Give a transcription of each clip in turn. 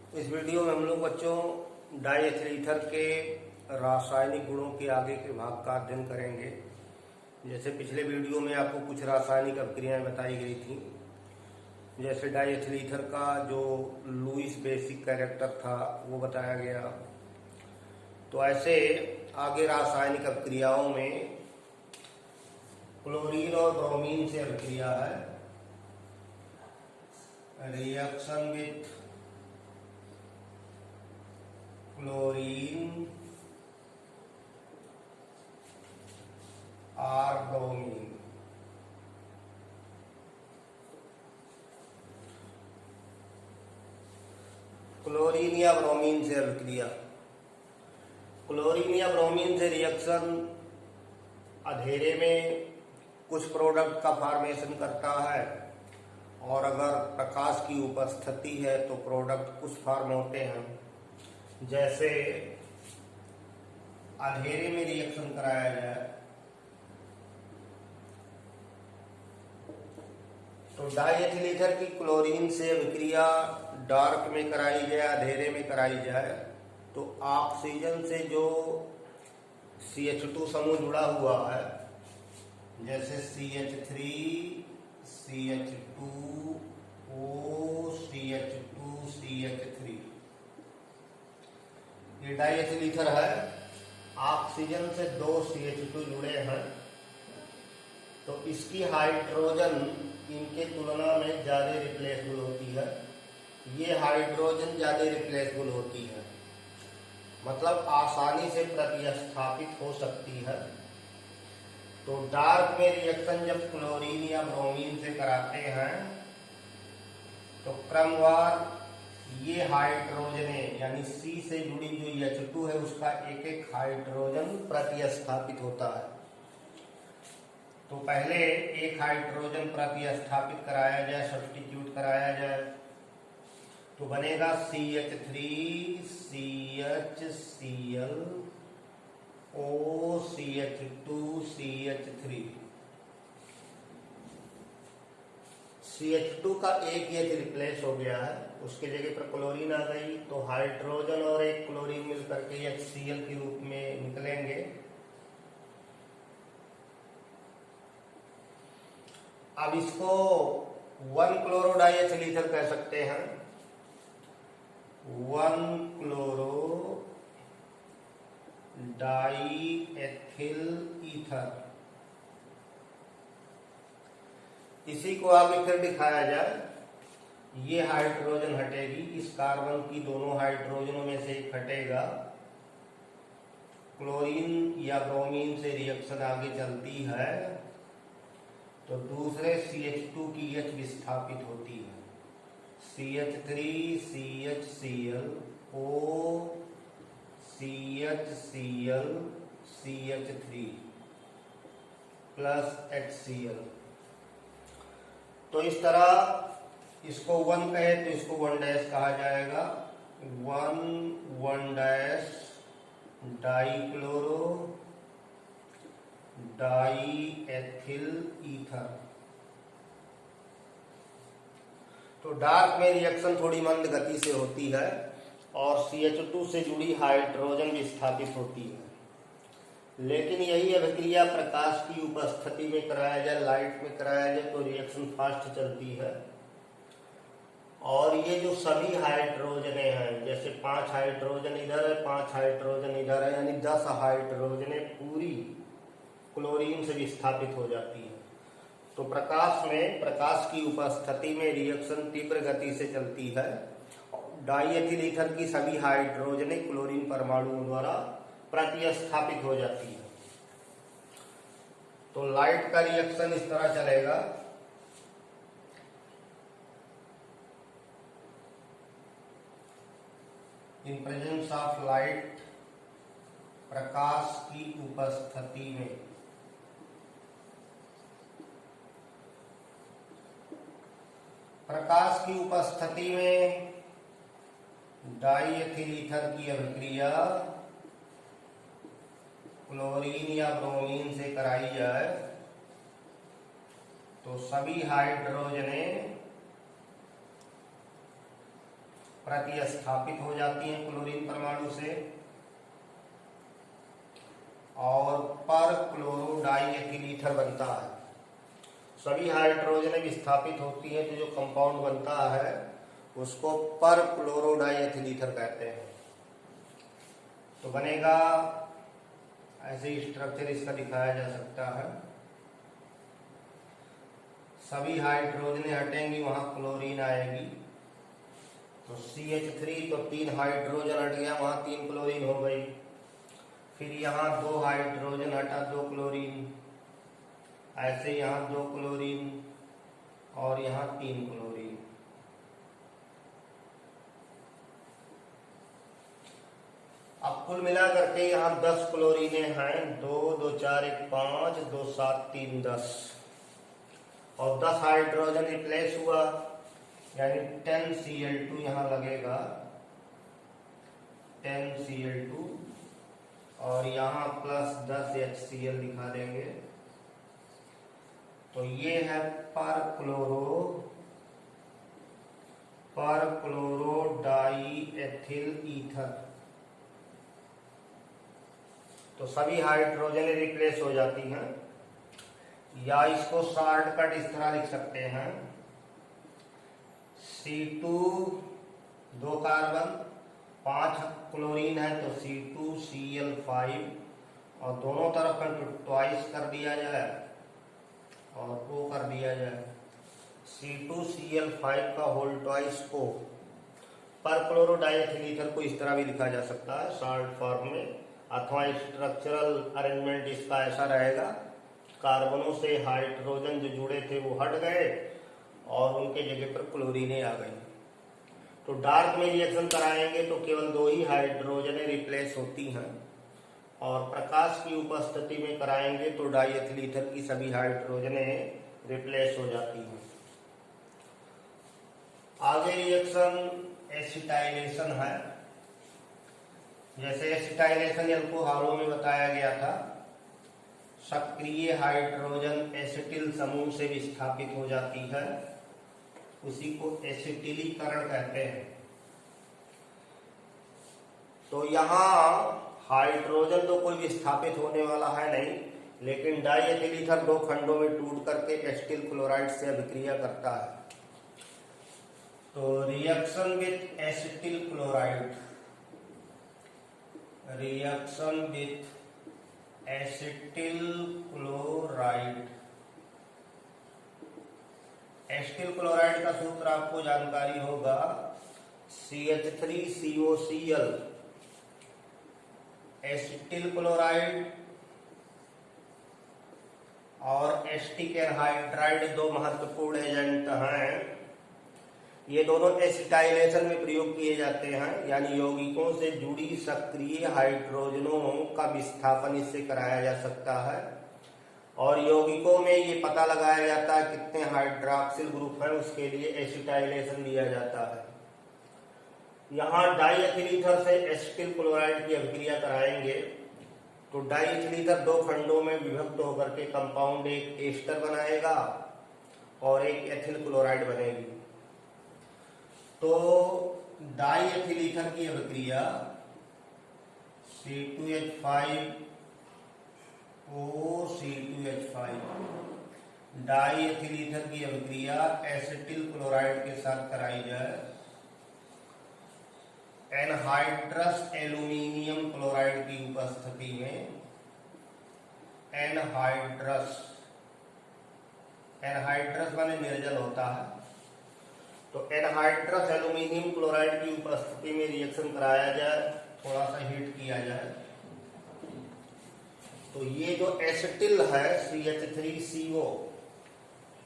इस वीडियो में हम लोग बच्चों डाईएथिल ईथर के रासायनिक गुणों के आगे के भाग का अध्ययन करेंगे। जैसे पिछले वीडियो में आपको कुछ रासायनिक अभिक्रियाएं बताई गई थी, जैसे डाईएथिल ईथर का जो लुईस बेसिक कैरेक्टर था वो बताया गया। तो ऐसे आगे रासायनिक अभिक्रियाओं में क्लोरीन और ब्रोमीन से अभिक्रिया है, रिएक्शन विथ क्लोरीन और ब्रोमीन। क्लोरीन या ब्रोमीन से अभिक्रिया। क्लोरीन या ब्रोमीन से रिएक्शन अंधेरे में कुछ प्रोडक्ट का फॉर्मेशन करता है, और अगर प्रकाश की उपस्थिति है तो प्रोडक्ट कुछ फॉर्म होते हैं। जैसे अंधेरे में रिएक्शन कराया जाए तो डाईएथिल ईथर की क्लोरीन से अभिक्रिया डार्क में कराई जाए, अंधेरे में कराई जाए, तो ऑक्सीजन से जो CH2 समूह जुड़ा हुआ है, जैसे CH3 CH2 O CH2 CH3, ये डाईएथिल ईथर है। ऑक्सीजन से 2 CH2 जुड़े हैं, तो इसकी हाइड्रोजन इनके तुलना में ज्यादा रिप्लेसेबल होती है। ये हाइड्रोजन ज्यादा रिप्लेसेबल होती है, मतलब आसानी से प्रतिस्थापित हो सकती है। तो डार्क में रिएक्शन जब क्लोरीन या ब्रोमीन से कराते हैं तो क्रमवार ये हाइड्रोजन यानी C से जुड़ी जो H2 है उसका एक एक हाइड्रोजन प्रतिस्थापित होता है। तो पहले एक हाइड्रोजन प्रतिस्थापित कराया जाए, सब्स्टिट्यूट कराया जाए, तो बनेगा CH3 CHCl O CH2 CH3। CH2 का एक H रिप्लेस हो गया है, उसके जगह पर क्लोरीन आ गई, तो हाइड्रोजन और एक क्लोरीन मिलकर के HCl के रूप में निकलेंगे। अब इसको 1 क्लोरो डाईएथिल ईथर कह सकते हैं। 1 क्लोरो डाईएथिल ईथर। इसी को आगे फिर दिखाया जाए, ये हाइड्रोजन हटेगी, इस कार्बन की दोनों हाइड्रोजनों में से एक हटेगा, क्लोरीन या ब्रोमीन से रिएक्शन आगे चलती है तो दूसरे CH2 की H विस्थापित होती है, CH3 CHCl O CHCl CH3 plus HCl। तो इस तरह इसको 1 कहे तो इसको 1 डैश कहा जाएगा। 1 डैश डाईक्लोरो डाईएथिल ईथर। तो डार्क में रिएक्शन थोड़ी मंद गति से होती है और CH2 से जुड़ी हाइड्रोजन विस्थापित होती है, लेकिन यही अभिक्रिया प्रकाश की उपस्थिति में कराया जाए, लाइट में कराया जाए, तो रिएक्शन फास्ट चलती है। और ये जो सभी हाइड्रोजने हैं, जैसे 5 हाइड्रोजन इधर है, 5 हाइड्रोजन इधर है, यानी 10 हाइड्रोजने पूरी क्लोरीन से विस्थापित हो जाती है। तो प्रकाश में, प्रकाश की उपस्थिति में रिएक्शन तीव्र गति से चलती है। डाईएथिल ईथर की सभी हाइड्रोजने क्लोरीन परमाणुओं द्वारा प्रतिस्थापित हो जाती है। तो लाइट का रिएक्शन इस तरह चलेगा। इन प्रेजेंस ऑफ लाइट, प्रकाश की उपस्थिति में डाईएथिल ईथर की अभिक्रिया क्लोरीन या ब्रोमीन से कराई जाए तो सभी हाइड्रोजने प्रतिस्थापित हो जाती हैं क्लोरीन परमाणु से और पर क्लोरो डाई एथिल ईथर बनता है। सभी हाइड्रोजन विस्थापित होती है तो जो कंपाउंड बनता है उसको पर क्लोरो डाई एथिल ईथर कहते हैं। तो बनेगा ऐसे ही स्ट्रक्चर इसका दिखाया जा सकता है। सभी हाइड्रोजन हटेंगी वहां क्लोरीन आएगी तो CH3 तो 3 हाइड्रोजन हट गया वहां 3 क्लोरीन हो गई। फिर यहाँ 2 हाइड्रोजन हटा 2 क्लोरीन, ऐसे यहाँ 2 क्लोरीन और यहाँ 3 क्लोरीन। अब कुल मिला करके यहाँ 10 क्लोरीने हैं। 2 2 4 1 5 2 7 3 10 और 10 हाइड्रोजन रिप्लेस हुआ यानी 10Cl2 यहाँ लगेगा 10Cl2 और यहाँ प्लस 10 HCl दिखा देंगे। तो ये है पर क्लोरो डाई एथिल ईथर। तो सभी हाइड्रोजन रिप्लेस हो जाती हैं या इसको शॉर्टकट इस तरह लिख सकते हैं C2 2 कार्बन 5 क्लोरीन है तो C2Cl5 और दोनों तरफ में ट्वाइस कर दिया जाए और O कर दिया जाए। C2Cl5 का होल ट्वाइस O। पर क्लोरो डाइएथिल ईथर को इस तरह भी लिखा जा सकता है शॉर्ट फॉर्म में, अथवा स्ट्रक्चरल अरेंजमेंट इसका ऐसा रहेगा कार्बनों से हाइड्रोजन जो जुड़े थे वो हट गए और उनके जगह पर क्लोरीने आ गई। तो डार्क में रिएक्शन कराएंगे तो केवल 2 ही हाइड्रोजन रिप्लेस होती हैं और प्रकाश की उपस्थिति में कराएंगे तो डाइएथिल ईथर की सभी हाइड्रोजन रिप्लेस हो जाती हैं। आगे रिएक्शन एसिटाइलेशन है। जैसे एसिटाइलेशन अल्कोहलों में बताया गया था, सक्रिय हाइड्रोजन एसिटिल समूह से विस्थापित हो जाती है, उसी को एसिटिलीकरण कहते हैं। तो यहाँ हाइड्रोजन तो कोई विस्थापित होने वाला है नहीं, लेकिन डाइएथिल ईथर 2 खंडों में टूट करके एसिटिल क्लोराइड से अभिक्रिया करता है। तो reaction with acetyl chloride, reaction with acetyl chloride. Acetyl chloride का सूत्र आपको जानकारी होगा CH3COCl। एसिटिल क्लोराइड और एसिटिक एनहाइड्राइड 2 महत्वपूर्ण एजेंट हैं। ये दोनों एसिटाइलेशन में प्रयोग किए जाते हैं, यानी यौगिकों से जुड़ी सक्रिय हाइड्रोजनों का विस्थापन इससे कराया जा सकता है और यौगिकों में ये पता लगाया जाता है कितने हाइड्रॉक्सिल ग्रुप हैं, उसके लिए एसिटाइलेशन दिया जाता है। यहाँ डाइएथिल ईथर से एसिटिल क्लोराइड की अभिक्रिया कराएंगे तो डाइएथिल ईथर 2 खंडों में विभक्त होकर के कंपाउंड एक एस्टर बनाएगा और एक एथिल क्लोराइड बनेगी। तो डाइएथिल ईथर की अभिक्रिया C2H5O, डाइएथिल ईथर की अभिक्रिया एसिटिल क्लोराइड के साथ कराई जाए एनहाइड्रस एल्यूमिनियम क्लोराइड की उपस्थिति में। एनहाइड्रस माने निर्जल होता है, तो एनहाइड्रस एल्यूमिनियम क्लोराइड की उपस्थिति में रिएक्शन कराया जाए, थोड़ा सा हीट किया जाए। तो ये जो एसिटिल है CH3CO,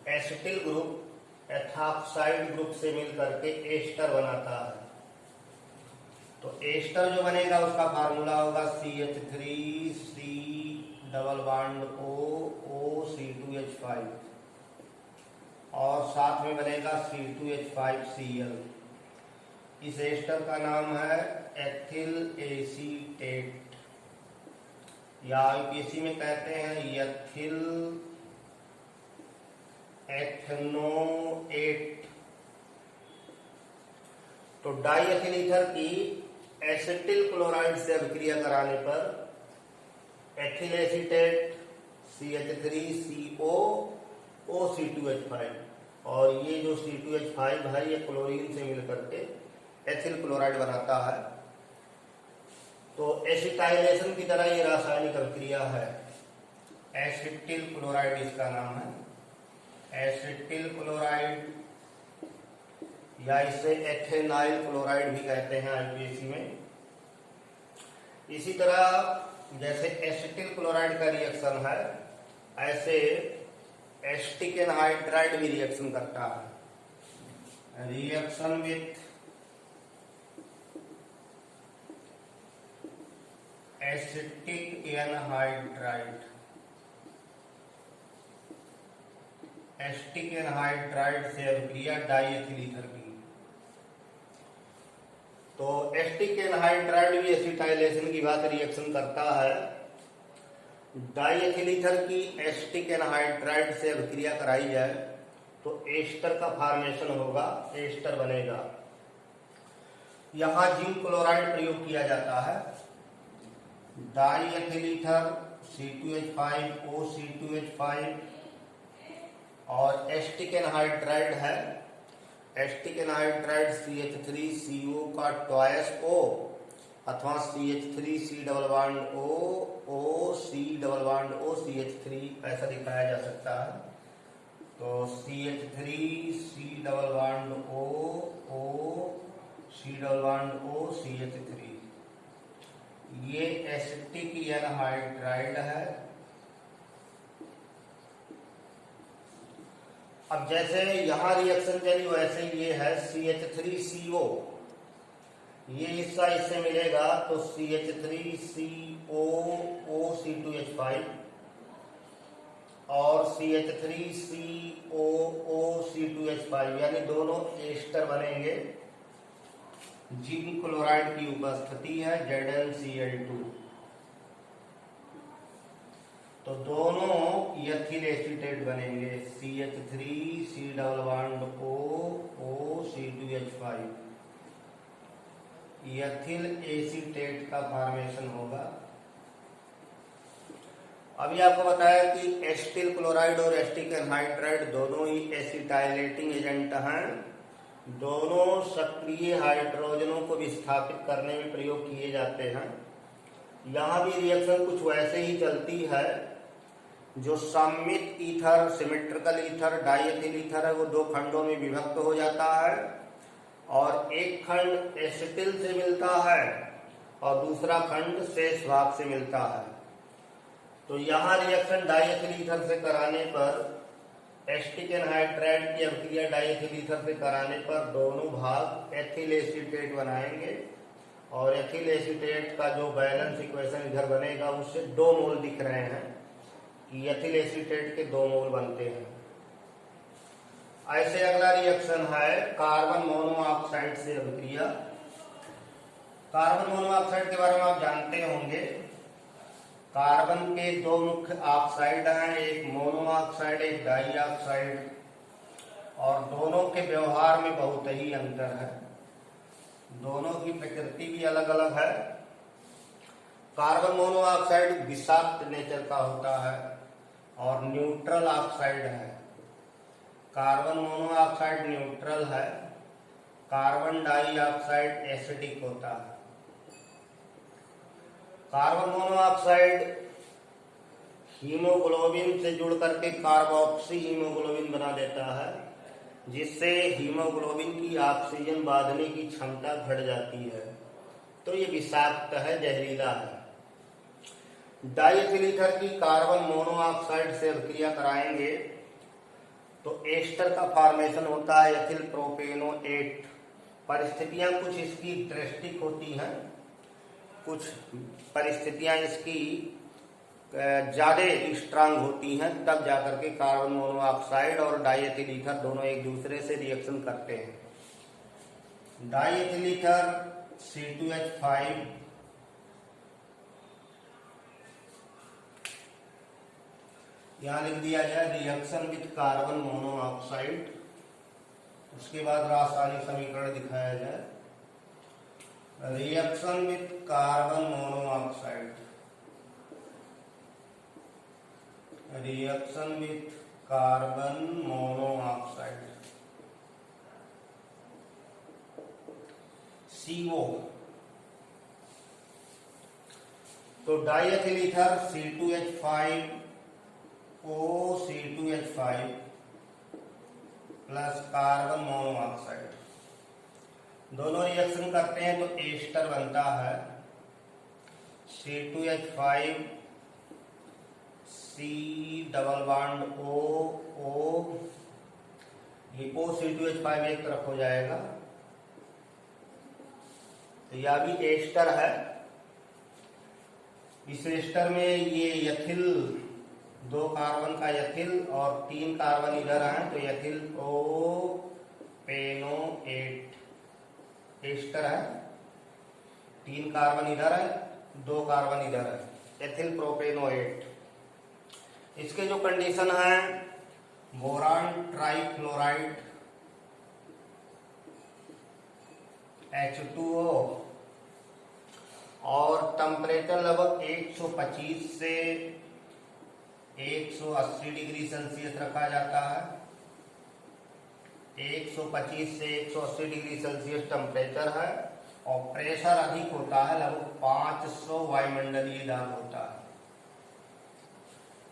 acetyl group ethoxide group से मिलकर के एस्टर बनाता है। तो एस्टर जो बनेगा उसका फार्मूला होगा CH3C डबल बॉन्ड OC2H5 और साथ में बनेगा C2H5Cl। इस एस्टर का नाम है एथिल एसीटेट या यूपीएससी में कहते हैं एथिल एथनोएट। तो डाई एथिल ईथर की एसिटिल क्लोराइड से अभिक्रिया कराने पर ethyl acetate CH3CO O C2H5 और ये जो C2H5 है ये क्लोरीन से मिलकर के एथिल क्लोराइड बनाता है। तो एसिटाइलेशन की तरह ये रासायनिक अभिक्रिया है। एसिटिल क्लोराइड इसका नाम है, एसिटिल क्लोराइड या इसे एथेनाइल क्लोराइड भी कहते हैं IUPAC में। इसी तरह जैसे एसिटिल क्लोराइड का रिएक्शन है, ऐसे एसिटिक एनहाइड्राइड भी रिएक्शन करता है। Reaction with acetic anhydride, acetic anhydride से अभिक्रिया डाई एथिल ईथर की। तो एसिटिक एनहाइड्राइड भी एसिटाइलेशन की बात रिएक्शन करता है। डाई एथिल ईथर की एसिटिक एनहाइड्राइड से अभिक्रिया कराई जाए तो एस्टर का फॉर्मेशन होगा, एस्टर बनेगा। यहां जिंक क्लोराइड प्रयोग किया जाता है। Die ethyl ether C2H5 OC2H5 और एसिटिक एनहाइड्राइड है, एसिटिक एनहाइड्राइड CH3CO का ट्वाइस O अथवा CH3C double bond O OC double bond O CH3 ऐसा दिखाया जा सकता है। तो CH3C double bond O C double bond O CH3, ये एसिटिक एनहाइड्राइड है। अब जैसे यहां रिएक्शन चली वैसे ये है CH3CO, ये हिस्सा इससे मिलेगा तो CH3CO OC2H5 और CH3CO OC2H5 यानी दोनों एस्टर बनेंगे। जिंक क्लोराइड की उपस्थिति है ZnCl2, तो दोनों एथिल एसीटेट बनेंगे CH3C double bond O C2H5, ethyl acetate का फॉर्मेशन होगा। अभी आपको बताया कि एसिटिल क्लोराइड और एसिटिक एनहाइड्राइड दोनों ही एसिटाइलेटिंग एजेंट हैं। दोनों सक्रिय हाइड्रोजनों को विस्थापित करने में प्रयोग किए जाते हैं। यहां भी रिएक्शन कुछ वैसे ही चलती है। जो सममित ether, symmetrical ether, diethyl ether है, वो दो खंडों में विभक्त हो जाता है और एक खंड एसिटिल से मिलता है और दूसरा खंड शेष भाग से मिलता है। तो यहाँ रिएक्शन डाइएथिल ईथर से कराने पर, एसिटिक एनहाइड्राइड की अभिक्रिया डाइएथिल ईथर से कराने पर दोनों भाग एथिल एसीटेट बनाएंगे और एथिल एसीटेट का जो बैलेंस इक्वेशन इधर बनेगा उससे 2 मोल दिख रहे हैं कि एथिल एसीटेट के 2 मोल बनते हैं। ऐसे अगला रिएक्शन है कार्बन मोनोऑक्साइड से अभिक्रिया। कार्बन मोनोऑक्साइड के बारे में आप जानते होंगे। कार्बन के 2 मुख्य ऑक्साइड हैं, एक मोनोऑक्साइड एक डाइऑक्साइड, और दोनों के व्यवहार में बहुत ही अंतर है। दोनों की प्रकृति भी अलग अलग है। कार्बन मोनोऑक्साइड विषाक्त नेचर का होता है और न्यूट्रल ऑक्साइड है। कार्बन मोनोऑक्साइड न्यूट्रल है, कार्बन डाइऑक्साइड एसिडिक होता है। कार्बन मोनोऑक्साइड हीमोग्लोबिन से जुड़ करके कार्बोक्सी हीमोग्लोबिन बना देता है, जिससे हीमोग्लोबिन की ऑक्सीजन बांधने की क्षमता घट जाती है। तो ये विषाक्त है, जहरीला है। डाइएथिल ईथर की कार्बन मोनोऑक्साइड से अभिक्रिया कराएंगे तो एस्टर का फॉर्मेशन होता है एथिल प्रोपेनोएट। परिस्थितियां कुछ इसकी ड्रेस्टिक होती हैं, कुछ परिस्थितियां इसकी ज्यादा स्ट्रांग होती हैं, तब जाकर के कार्बन मोनोऑक्साइड और डाइएथिल ईथर दोनों एक दूसरे से रिएक्शन करते हैं। डाइएथिल ईथर C2H5 यहां लिख दिया गया रिएक्शन विथ कार्बन मोनोऑक्साइड। उसके बाद रासायनिक समीकरण दिखाया जाए। Reaction with carbon monoxide, reaction with carbon monoxide CO। तो diethyl ether C2H5O, plus carbon monoxide, दोनों रिएक्शन करते हैं तो एस्टर बनता है C2H5 C double bond O, ये O, C2H5 एक तरफ हो जाएगा, तो यह भी एस्टर है। इस एस्टर में ये एथिल, 2 कार्बन का एथिल और 3 कार्बन इधर हैं, तो एथिल प्रोपेनोएट एस्टर है। 3 कार्बन इधर है, 2 कार्बन इधर है, एथिल प्रोपेनोएट। इसके जो कंडीशन है, बोरान ट्राइक्लोराइड H2O और टेम्परेचर लगभग 125 से 180 डिग्री सेल्सियस रखा जाता है। 125 से 180 डिग्री सेल्सियस टेम्परेचर है और प्रेशर अधिक होता है, लगभग 500 वायुमंडलीय दाब होता है।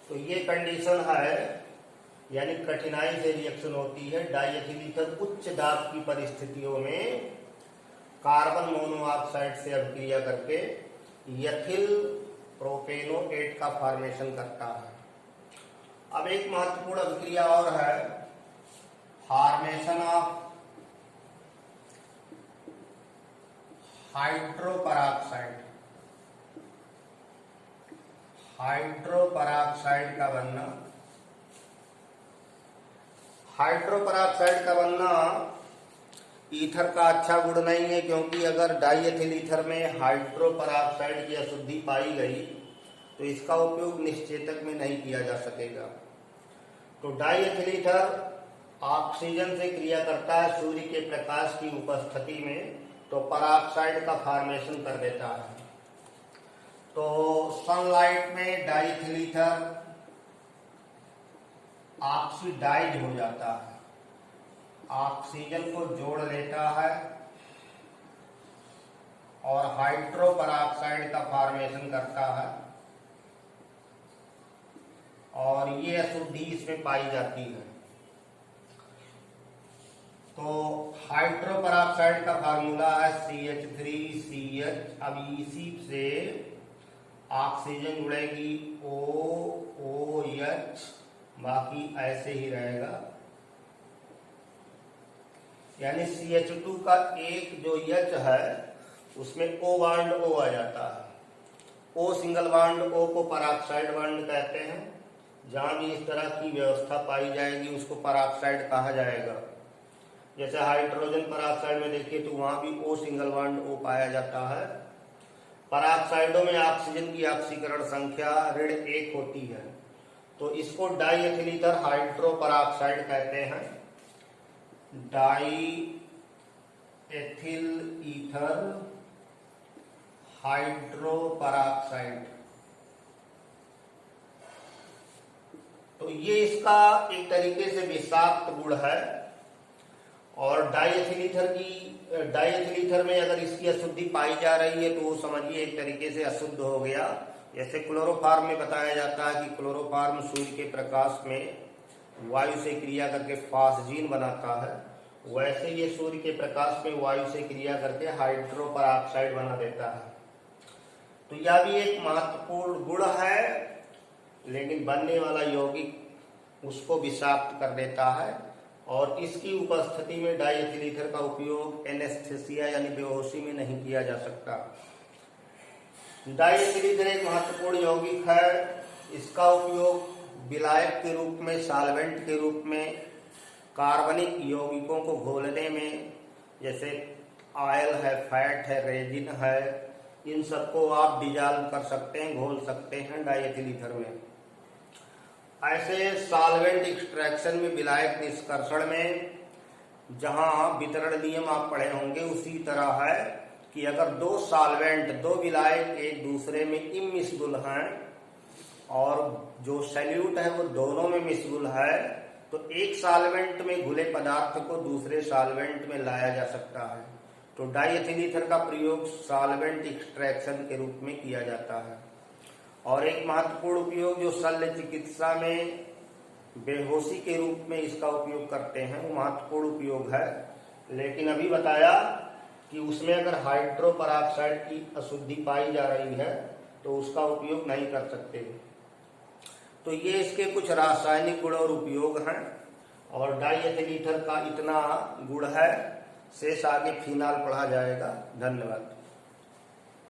तो ये कंडीशन है, यानी कठिनाई से रिएक्शन होती है। डाइएथिल ईथर उच्च दाब की परिस्थितियों में कार्बन मोनोऑक्साइड से अभिक्रिया करके एथिल प्रोपेनोएट का फॉर्मेशन करता है। अब एक महत्वपूर्ण अभिक्रिया और है, फॉर्मेशन ऑफ हाइड्रोपराक्साइड। हाइड्रोपराक्साइड का बनना, हाइड्रोपराक्साइड का बनना ईथर का अच्छा गुण नहीं है, क्योंकि अगर डाइएथिल ईथर में हाइड्रोपराक्साइड की अशुद्धि पाई गई तो इसका उपयोग निश्चेतक में नहीं किया जा सकेगा। तो डाइएथिल ईथर ऑक्सीजन से क्रिया करता है सूर्य के प्रकाश की उपस्थिति में, तो पराक्साइड का फॉर्मेशन कर देता है। तो सनलाइट में डाइएथिल ईथर ऑक्सीडाइज हो जाता है, ऑक्सीजन को जोड़ लेता है और हाइड्रोपराक्साइड का फॉर्मेशन करता है, और ये अशुद्धि इसमें पाई जाती है। तो हाइड्रोपराक्साइड का फार्मूला है CH3CH। अब इसी से ऑक्सीजन जुड़ेगी OOH, बाकी ऐसे ही रहेगा, यानी CH2 का एक जो H है उसमें O बॉन्ड O आ जाता है। O सिंगल बॉन्ड O को पराक्साइड बॉन्ड कहते हैं। जहां भी इस तरह की व्यवस्था पाई जाएगी उसको पराक्साइड कहा जाएगा। जैसे हाइड्रोजन पराक्साइड में देखिए तो वहां भी O सिंगल बॉन्ड O पाया जाता है। पराक्साइडों में ऑक्सीजन की ऑक्सीकरण संख्या ऋण 1 होती है, तो इसको डाइएथिल ईथर हाइड्रोपराक्साइड कहते हैं। Diethyl ether hydroperoxide. तो ये इसका एक तरीके से विषाक्त गुण है। और डाइएथिल ईथर में अगर इसकी अशुद्धि पाई जा रही है तो वो समझिए एक तरीके से अशुद्ध हो गया। जैसे क्लोरोफॉर्म में बताया जाता है कि क्लोरोफॉर्म सूर्य के प्रकाश में वायु से क्रिया करके फास्जीन बनाता है, वैसे ये सूर्य के प्रकाश में वायु से क्रिया करके हाइड्रोपराक्साइड बना देता है। तो यह भी एक महत्वपूर्ण गुण है, लेकिन बनने वाला यौगिक उसको विषाक्त कर देता है। और इसकी उपस्थिति में डाइएथिल ईथर का उपयोग एनेस्थेसिया यानी बेहोशी में नहीं किया जा सकता। डाइएथिल ईथर एक महत्वपूर्ण यौगिक है। इसका उपयोग विलायक के रूप में, सॉल्वेंट के रूप में, कार्बनिक यौगिकों को घोलने में, जैसे ऑयल है, फैट है, रेजिन है, इन सबको आप डिजॉल्व कर सकते हैं, घोल सकते हैं डाइएथिल ईथर में। ऐसे सॉल्वेंट एक्सट्रैक्शन में, विलायक निष्कर्षण में, जहां वितरण नियम आप पढ़े होंगे उसी तरह है कि अगर दो सॉल्वेंट, दो विलायक एक दूसरे में इमिस्बुल हैं और जो सैल्यूट है वो दोनों में मिसबुल है, तो एक सॉल्वेंट में घुले पदार्थ को दूसरे सॉल्वेंट में लाया जा सकता है। तो डाई एथिल ईथर का प्रयोग सॉल्वेंट एक्सट्रैक्शन के रूप में किया जाता है। और एक महत्वपूर्ण उपयोग जो शल्य चिकित्सा में बेहोशी के रूप में इसका उपयोग करते हैं, वो महत्वपूर्ण उपयोग है। लेकिन अभी बताया कि उसमें अगर हाइड्रो पेरोक्साइड की अशुद्धि पाई जा रही है तो उसका उपयोग नहीं कर सकते। तो ये इसके कुछ रासायनिक गुण और उपयोग हैं। और डाई एथिल ईथर का इतना गुण है, शेष आगे फिनाल पढ़ा जाएगा। धन्यवाद।